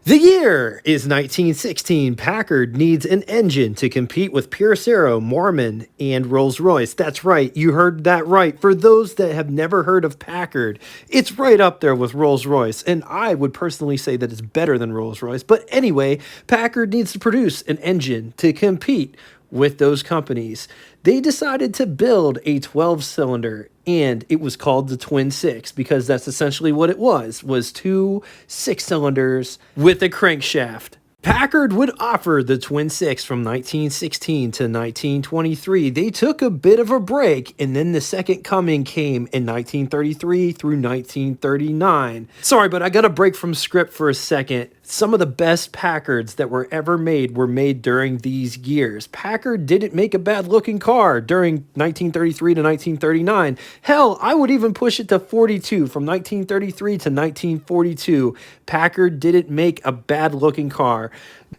The year is 1916. Packard needs an engine to compete with Pierce-Arrow, Marmon, and Rolls-Royce. That's right, you heard that right. For those that have never heard of Packard, it's right up there with Rolls-Royce, and I would personally say that it's better than Rolls-Royce. But anyway, Packard needs to produce an engine to compete with those companies. They decided to build a 12-cylinder, and it was called the Twin Six because that's essentially what it was two 6 cylinders with a crankshaft. Packard would offer the Twin Six from 1916 to 1923. They took a bit of a break, and then the second coming came in 1933 through 1939. Sorry, but I got to break from script for a second. Some of the best Packards that were ever made were made during these years. Packard didn't make a bad-looking car during 1933 to 1939. Hell, I would even push it to 42. From 1933 to 1942, Packard didn't make a bad-looking car.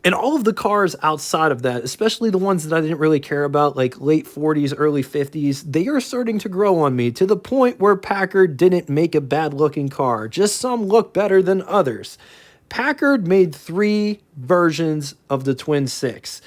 And all of the cars outside of that, especially the ones that I didn't really care about, like late 40s, early 50s, they are starting to grow on me to the point where Packard didn't make a bad-looking car. Just some look better than others. Packard made 3 versions of the Twin Six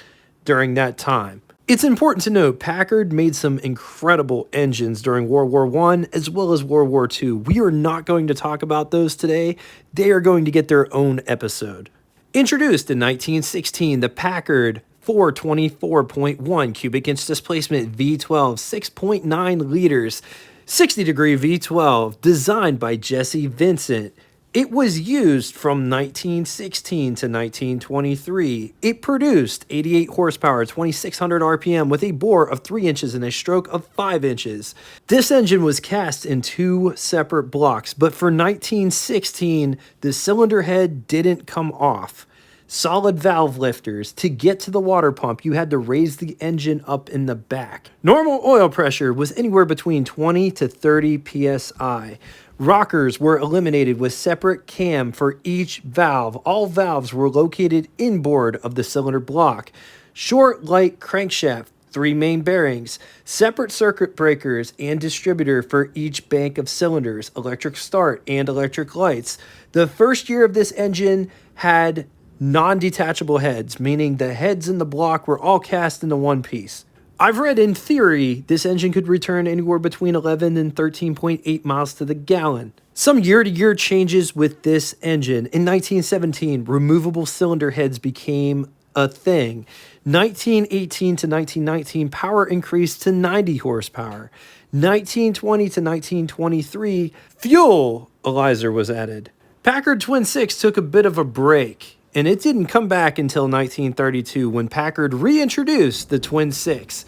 during that time. It's important to note Packard made some incredible engines during World War I as well as World War II. We are not going to talk about those today. They are going to get their own episode. Introduced in 1916, the Packard 424.1 cubic inch displacement V12, 6.9 liters, 60-degree V12, designed by Jesse Vincent. It was used from 1916 to 1923. It produced 88 horsepower, 2,600 RPM with a bore of 3 inches and a stroke of 5 inches. This engine was cast in 2 separate blocks, but for 1916, the cylinder head didn't come off. Solid valve lifters. To get to the water pump, you had to raise the engine up in the back. Normal oil pressure was anywhere between 20 to 30 psi. Rockers were eliminated with separate cam for each valve. All valves were located inboard of the cylinder block. Short, light crankshaft, 3 main bearings, separate circuit breakers and distributor for each bank of cylinders, electric start and electric lights. The first year of this engine had non-detachable heads, meaning the heads in the block were all cast into one piece. I've read in theory this engine could return anywhere between 11 and 13.8 miles to the gallon. Some year-to-year changes with this engine. In 1917, removable cylinder heads became a thing. 1918 to 1919, power increased to 90 horsepower. 1920 to 1923, fuel electrolyzer was added. Packard Twin Six took a bit of a break, and it didn't come back until 1932 when Packard reintroduced the Twin Six.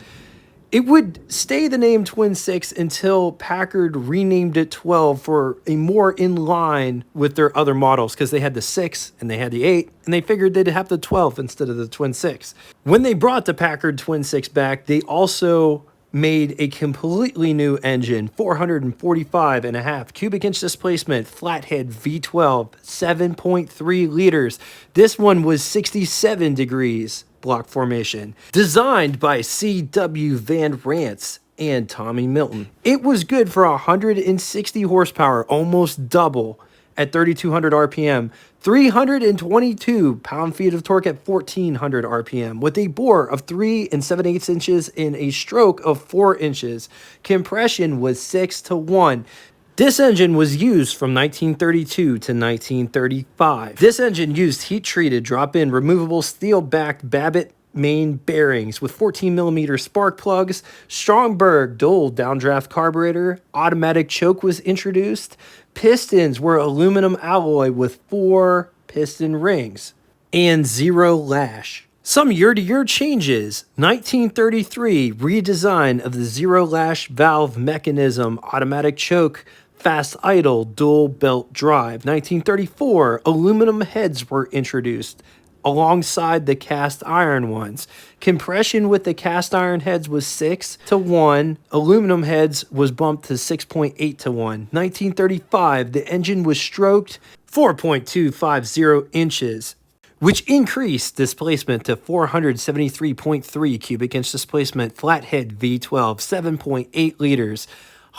It would stay the name Twin Six until Packard renamed it 12 for a more in line with their other models, because they had the 6 and they had the 8, and they figured they'd have the 12 instead of the Twin Six. When they brought the Packard Twin Six back, they also made a completely new engine, 445.5 cubic inch displacement, flathead V12, 7.3 liters. This one was 67 degrees block formation, designed by C.W. Van Rance and Tommy Milton. It was good for 160 horsepower, almost double at 3,200 RPM, 322 pound-feet of torque at 1,400 RPM, with a bore of 3 7/8 inches and a stroke of 4 inches. Compression was 6-to-1. This engine was used from 1932 to 1935. This engine used heat-treated drop-in removable steel-backed Babbitt main bearings with 14mm spark plugs, Stromberg dual downdraft carburetor, automatic choke was introduced, pistons were aluminum alloy with 4 piston rings, and 0 lash. Some year-to-year changes. 1933, redesign of the 0 lash valve mechanism, automatic choke, fast idle, dual belt drive. 1934, aluminum heads were introduced alongside the cast iron ones. Compression with the cast iron heads was 6-to-1. Aluminum heads was bumped to 6.8-to-1. 1935, the engine was stroked 4.250 inches, which increased displacement to 473.3 cubic inch displacement, flathead V12, 7.8 liters,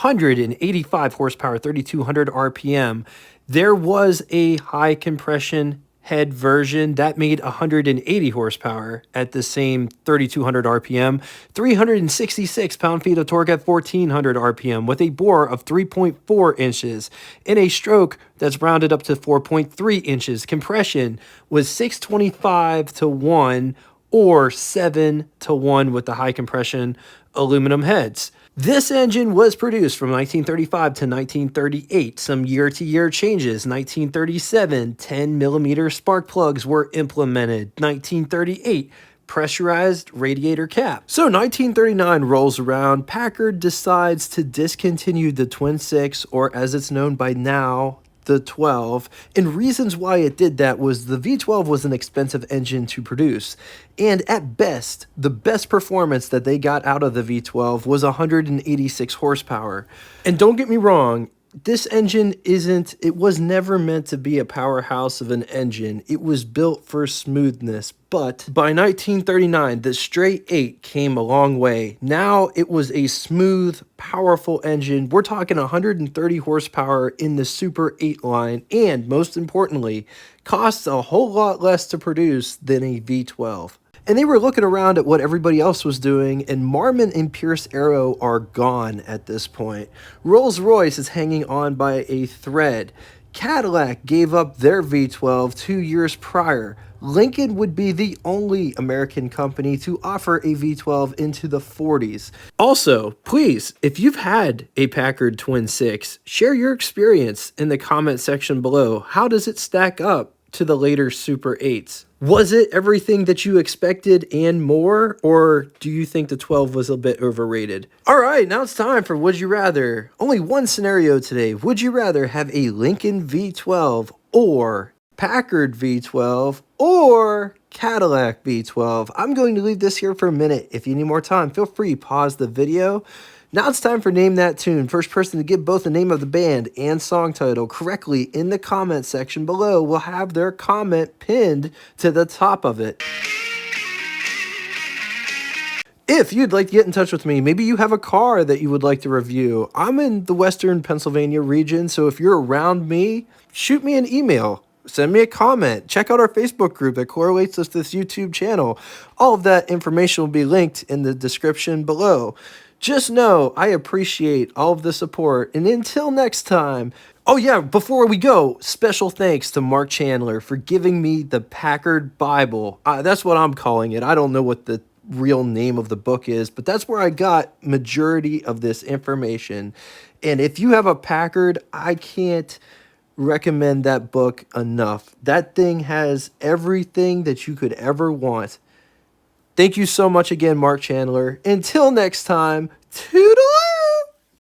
185 horsepower, 3,200 RPM. There was a high compression head version that made 180 horsepower at the same 3,200 RPM, 366 pound-feet of torque at 1,400 RPM with a bore of 3.4 inches and a stroke that's rounded up to 4.3 inches. Compression was 625 to 1 or 7 to 1 with the high compression aluminum heads. This engine was produced from 1935 to 1938. Some year-to-year changes. 1937, 10mm spark plugs were implemented. 1938, pressurized radiator cap. So 1939 rolls around. Packard decides to discontinue the Twin 6, or as it's known by now, the 12, and reasons why it did that was the V12 was an expensive engine to produce, and at best, the best performance that they got out of the V12 was 186 horsepower. And don't get me wrong, this engine it was never meant to be a powerhouse of an engine. It was built for smoothness, but by 1939, the straight 8 came a long way. Now it was a smooth, powerful engine. We're talking 130 horsepower in the Super 8 line, and most importantly, costs a whole lot less to produce than a V12. And they were looking around at what everybody else was doing, and Marmon and Pierce Arrow are gone at this point. Rolls-Royce is hanging on by a thread. Cadillac gave up their V12 2 years prior. Lincoln would be the only American company to offer a V12 into the 40s. Also, please, if you've had a Packard Twin 6, share your experience in the comment section below. How does it stack up to the later Super 8s? Was it everything that you expected and more, or do you think the 12 was a bit overrated? All right, now it's time for Would You Rather. Only one scenario today. Would you rather have a Lincoln V12 or Packard V12 or Cadillac V12? I'm going to leave this here for a minute. If you need more time, feel free, pause the video. Now it's time for Name That Tune. First person to give both the name of the band and song title correctly in the comment section below will have their comment pinned to the top of it. If you'd like to get in touch with me, maybe you have a car that you would like to review. I'm in the Western Pennsylvania region, so if you're around me, shoot me an email. Send me a comment. Check out our Facebook group that correlates with this YouTube channel. All of that information will be linked in the description below. Just know I appreciate all of the support, and until next time. Oh yeah, before we go, special thanks to Mark Chandler for giving me the Packard Bible. That's what I'm calling it. I don't know what the real name of the book is, but that's where I got majority of this information. And if you have a Packard, I can't recommend that book enough. That thing has everything that you could ever want. Thank you so much again, Mark Chandler. Until next time, toodle!